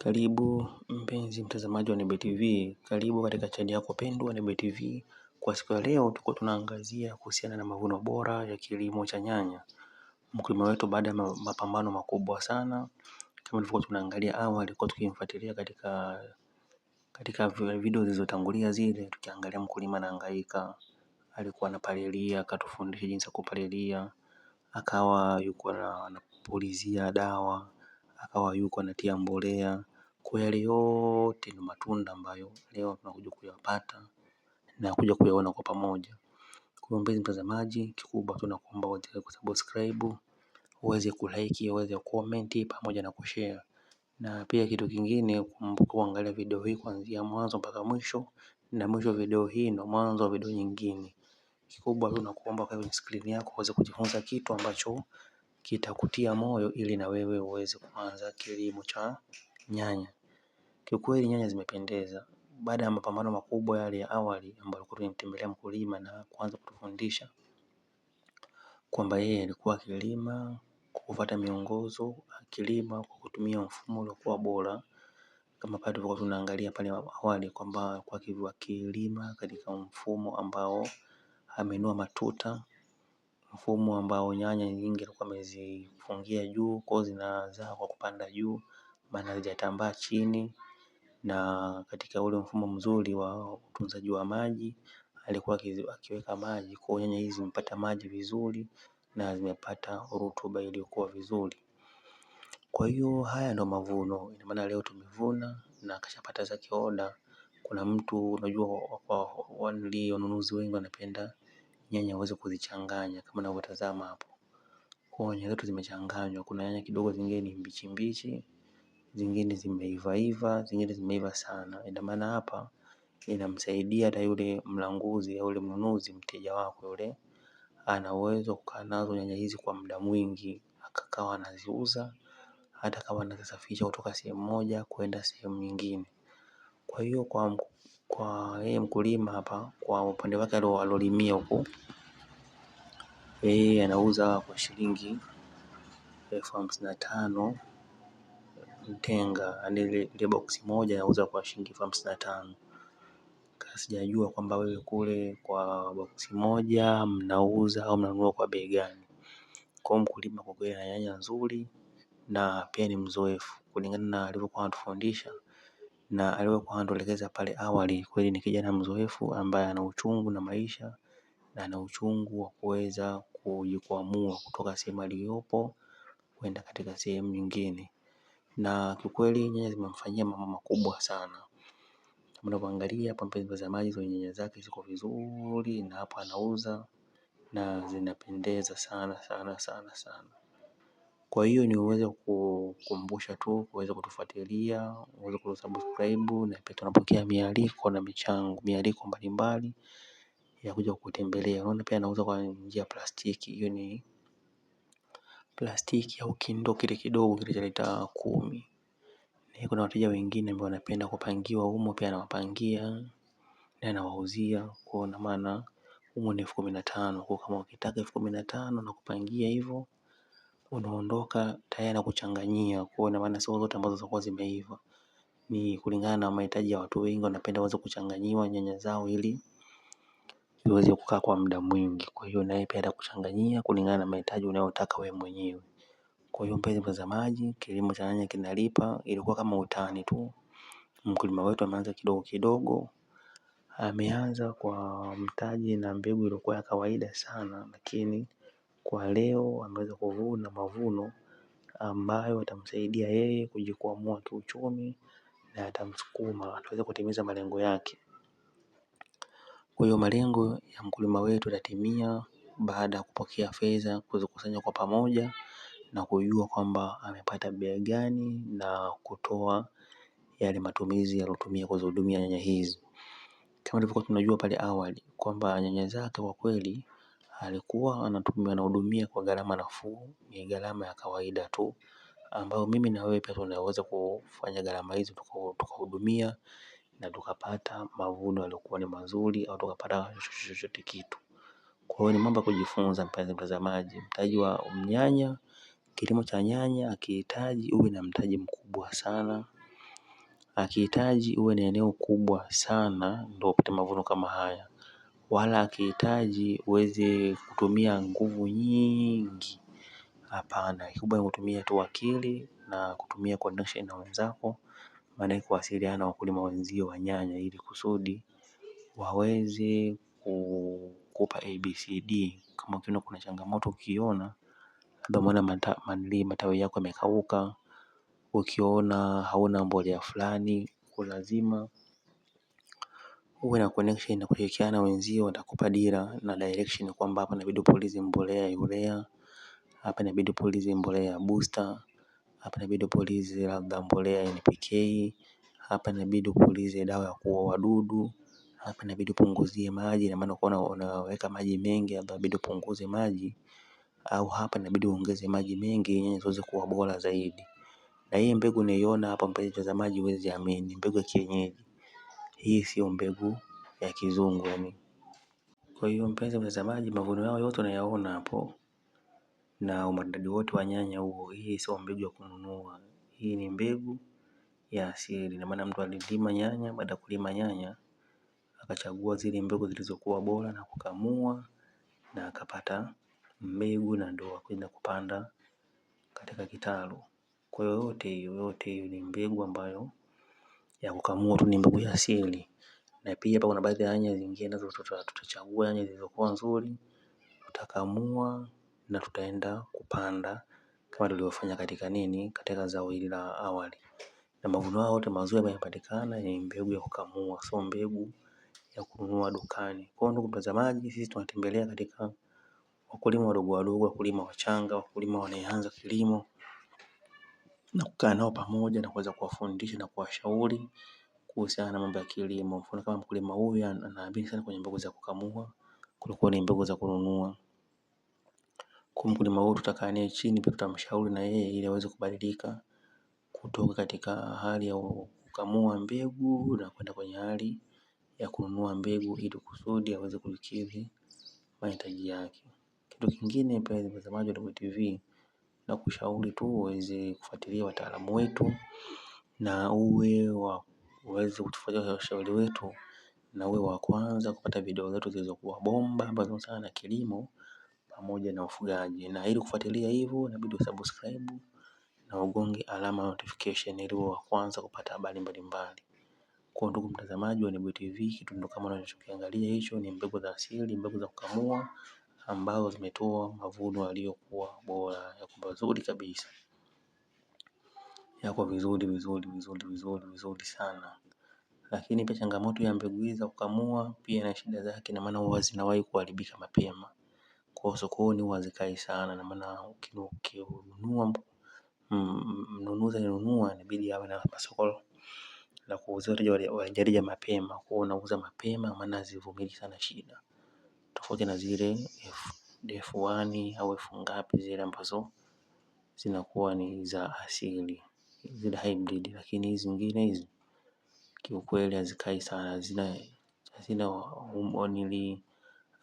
Karibu mpenzi mtazamaji wa Nebuye TV, karibu katika chaneli yako pendwa Nebuye TV. Kwa siku ya leo tuko tunaangazia kuhusiana na mavuno bora ya kilimo cha nyanya. Mkulima wetu baada ya mapambano makubwa sana, kama tulivyokuwa tunaangalia awali, tulikuwa tukimfuatilia katika video zilizotangulia zile, tukiangalia mkulima anahangaika, alikuwa anapalilia, akatufundisha jinsi ya kupalilia, akawa yuko anapulizia dawa, akawa yuko anatia mbolea. Kwa yale yote ni matunda ambayo leo tunakuja kuyapata na kuja kuyaona kwa pamoja. Kwa mpenzi mtazamaji, kikubwa tunakuomba uweze kusubscribe, uweze kulike, uweze comment pamoja na kushare. Na pia kitu kingine, kumbuka kuangalia video hii kuanzia mwanzo mpaka mwisho, na mwisho video hii ndio mwanzo wa video nyingine. Kikubwa tunakuomba kwa screen yako uweze kujifunza kitu ambacho kitakutia moyo ili na wewe uweze kuanza kilimo cha nyanya. Kiukweli nyanya zimependeza. Baada ya mapambano makubwa yale ya awali ambayo tulikuwa tunamtembelea mkulima na kuanza kutufundisha kwamba yeye alikuwa akilima kwa kufuata miongozo, akilima kwa kutumia mfumo uliokuwa bora, kama pale tulikuwa tunaangalia pale awali kwamba kwa akilima katika mfumo ambao ameinua matuta, mfumo ambao nyanya nyingi alikuwa amezifungia juu, kwa zinazaa kwa kupanda juu, maana hazijatambaa chini. Na katika ule mfumo mzuri wa utunzaji wa maji, alikuwa akiweka maji kwa nyanya hizi zimepata maji vizuri na zimepata rutuba iliyokuwa vizuri. Kwa hiyo haya ndo mavuno, ina maana leo tumevuna na akashapata zake order. Kuna mtu unajua wale wanunuzi wengi wanapenda nyanya waweze kuzichanganya kama unavyotazama hapo. Kwa nyanya zetu zimechanganywa, kuna nyanya kidogo zingine ni mbichi mbichi, zingine zimeiva, zingine zimeiva sana. Ina maana hapa inamsaidia hata yule mlanguzi au yule mnunuzi, mteja wako yule, ana uwezo kukaa nazo nyanya hizi kwa muda mwingi, akawa anaziuza, hata kama anazisafirisha kutoka sehemu moja kwenda sehemu nyingine. Kwa hiyo kwa yeye mkulima hapa, kwa upande wake alolimia huko, yeye anauza kwa shilingi 55,000 mtenga, ile boksi moja anauza kwa shilingi 55,000. Sijajua kwamba wewe kule kwa boksi moja mnauza au mnanunua kwa bei gani. Kwa mkulima kwa kweli ana nyanya nzuri na pia ni mzoefu kulingana na alivyokuwa anatufundisha na alivyokuwa anatuelekeza pale awali. Kweli ni kijana mzoefu ambaye ana uchungu na maisha na ana uchungu wa kuweza kujikwamua kutoka sehemu aliyopo kwenda katika sehemu nyingine. Na kiukweli nyanya zimemfanyia mambo makubwa sana. Mnapoangalia hapa mpenzi mtazamaji, kwenye nyanya zake ziko vizuri na hapa anauza na zinapendeza sana sana sana sana. Kwa hiyo ni uweze kukumbusha tu, uweze kutufuatilia, uweze kusubscribe, na pia tunapokea mialiko na mialiko mbalimbali ya kuja kutembelea. Unaona pia anauza kwa njia ya plastiki. Hiyo ni plastiki au kindoo kile kidogo kile cha lita 10. Na kuna wateja wengine ambao wanapenda kupangiwa humo, pia anawapangia na anawauzia. Kwa maana humo ni 15,000. Kwa kama ukitaka 15,000 na kupangia hivyo, unaondoka tayari na kuchanganyia. Kwa maana sio zote ambazo zitakuwa zimeiva, ni kulingana na mahitaji ya watu wengi, wanapenda waweze kuchanganyiwa nyanya zao ili ziweze kukaa kwa muda mwingi. Kwa hiyo naye pia atakuchanganyia kulingana na mahitaji unayotaka wewe mwenyewe. Kwa hiyo mpenzi mtazamaji, kilimo cha nyanya kinalipa. Ilikuwa kama utani tu. Mkulima wetu ameanza kidogo kidogo. Ameanza kwa mtaji na mbegu ilikuwa ya kawaida sana, lakini kwa leo ameweza kuvuna mavuno ambayo yatamsaidia yeye kujikwamua kiuchumi na yatamsukuma ataweza kutimiza malengo yake. Kwa hiyo malengo ya mkulima wetu yatatimia baada ya kupokea fedha, kuzikusanya kwa pamoja na kujua kwamba amepata bei gani na kutoa yale matumizi aliyotumia kuzihudumia nyanya hizi. Kama tulivyokuwa tunajua pale awali kwamba nyanya zake kwa kweli alikuwa anahudumia kwa gharama nafuu, ni gharama ya kawaida tu ambayo mimi na wewe pia tunaweza kufanya gharama hizo tukahudumia na tukapata mavuno yaliokuwa ni mazuri au tukapata chochote kitu. Kwa hiyo ni mambo ya kujifunza mpenzi mtazamaji. Mtaji wa nyanya, kilimo cha nyanya hakihitaji uwe na mtaji mkubwa sana, Akihitaji uwe na eneo kubwa sana ndio upate mavuno kama haya, wala akihitaji uweze kutumia nguvu nyingi, hapana. Kikubwa ni kutumia tu akili na kutumia connection na wenzako, maana kuwasiliana na wakulima wenzio wa nyanya ili kusudi waweze kukupa ABCD. Kama ukiona kuna changamoto, ukiona labda umeona matawi yako yamekauka, ukiona hauna mbolea fulani, lazima uwe na connection na kushirikiana na wenzio. Watakupa dira na direction kwamba hapa inabidi upulize mbolea ya urea, hapa inabidi upulize mbolea ya booster, hapa inabidi upulize labda mbolea ya NPK, hapa inabidi upulize dawa ya kuua wadudu, hapa inabidi upunguzie maji, na maana ukiona unaweka maji mengi labda inabidi upunguze maji, au hapa inabidi uongeze maji mengi nyanya ziweze kuwa bora zaidi. Na hii mbegu unaiona hapa, mpenzi mtazamaji, huwezi amini, mbegu ya kienyeji. Hii sio mbegu ya kizungu yani. Kwa hiyo mpenzi mtazamaji, mavuno yao yote unayaona hapo na umaridadi wote wa nyanya huo, hii sio mbegu ya kununua. Hii ni mbegu ya asili. Na maana mtu alilima nyanya, baada ya kulima nyanya akachagua zile mbegu zilizokuwa bora na kukamua na akapata mbegu, na ndio akaenda kupanda katika kitalu. Kwa hiyo yote hiyo ni mbegu ambayo ya kukamua tu, ni mbegu ya asili. Na pia hapa kuna baadhi ya nyanya zingine nazo tutachagua nyanya zilizokuwa nzuri, tutakamua na tutaenda kupanda kama tulivyofanya katika zao hili la awali. Na mavuno yao yote mazuri yamepatikana, ni mbegu ya kukamua, sio mbegu ya kununua dukani. Kwa hiyo ndugu mtazamaji, sisi tunatembelea katika wakulima wadogo wadogo, wakulima wachanga, wakulima wanaoanza kilimo, na kukaa nao pamoja na kuweza kuwafundisha na kuwashauri kuhusiana na mambo ya kilimo. Mfano kama mkulima huyu anaamini sana kwenye mbegu za kukamua kuliko ni mbegu za kununua. Kwa mkulima huyu tutakaa naye chini, pia tutamshauri na yeye ili aweze kubadilika kutoka katika hali ya kukamua mbegu na kwenda kwenye hali ya kununua mbegu, ili kusudi aweze kukidhi mahitaji yake. Kitu kingine, mpenzi mtazamaji wa Double TV, na kushauri tu uweze kufuatilia wataalamu wetu na uweze kutufuata ushauri wetu, na uwe wa kwanza kupata video zetu zilizokuwa bomba ambazo sana na kilimo pamoja na ufugaji. Na ili kufuatilia hivyo inabidi usubscribe na ugonge alama notification ili uwe wa kwanza kupata habari mbalimbali. Kwa ndugu mtazamaji wa Double TV, kitu ndo kama unachokiangalia hicho ni mbegu za asili, mbegu za kukamua ambazo zimetoa mavuno yaliyokuwa bora, yako mazuri kabisa, yako vizuri sana. Lakini pia changamoto ya mbegu hizi za kukamua pia na shida zake, na maana huwa zinawahi kuharibika mapema. Kwa sokoni huwa hazikai sana, na maana ukinunua mnunuzi anunua inabidi awe na soko la kuuzia wateja mapema. Kwa unauza mapema, maana hazivumiliki sana shida, tofauti na zile F1 au F ngapi zile ambazo zinakuwa ni za asili, zile hybrid. Lakini hizi zingine hizi kiukweli hazikai sana, hazina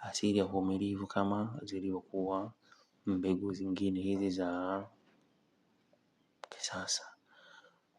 asili ya uvumilivu kama zilivyokuwa mbegu zingine hizi za kisasa.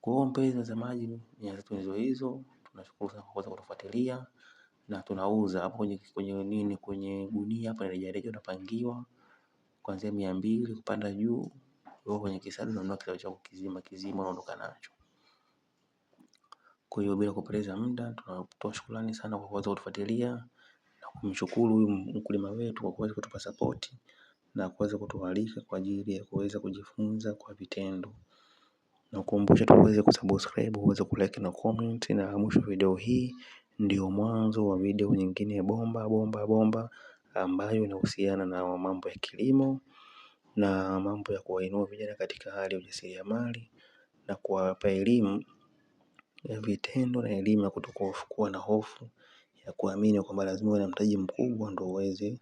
Kwa hiyo mpenzi mtazamaji, nia zetu hizo. Tunashukuru sana kwa kuweza kutufuatilia, na tunauza hapo kwenye gunia hapa rejareja, unapangiwa kuanzia 200 kupanda juu. Wewe kwenye kisado unanunua kilo chako kizima unaondoka nacho. Kwa hiyo bila kupoteza muda, tunatoa shukrani sana kwa kuweza kutufuatilia, na kumshukuru huyu mkulima wetu kwa kuweza kutupa support na kuweza kutualika kwa ajili ya kuweza kujifunza kwa vitendo. Na kukumbusha tuweze kusubscribe, uweze kulike na comment, na mwisho video hii ndio mwanzo wa video nyingine bomba ambayo inahusiana na mambo ya kilimo na mambo ya kuwainua vijana katika hali ya ujasiriamali, na kuwapa elimu ya vitendo na elimu ya kutokuwa na hofu ya kuamini kwamba lazima uwe na mtaji mkubwa ndio uweze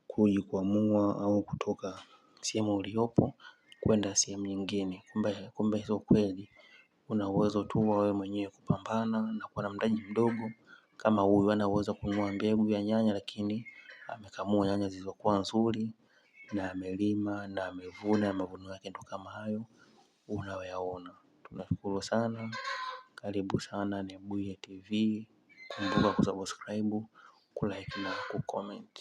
kujikwamua au kutoka sehemu uliopo kwenda sehemu nyingine. Kumbe sio kweli. Una uwezo tu wa wewe mwenyewe kupambana na kuwa na mtaji mdogo. Kama huyu hana uwezo kununua mbegu ya nyanya, lakini amekamua nyanya zilizokuwa nzuri na amelima na amevuna, mavuno yake ndo kama hayo unayoyaona. Tunashukuru sana. Karibu sana Nebuye TV. Kumbuka kusubscribe, kulike na kucomment.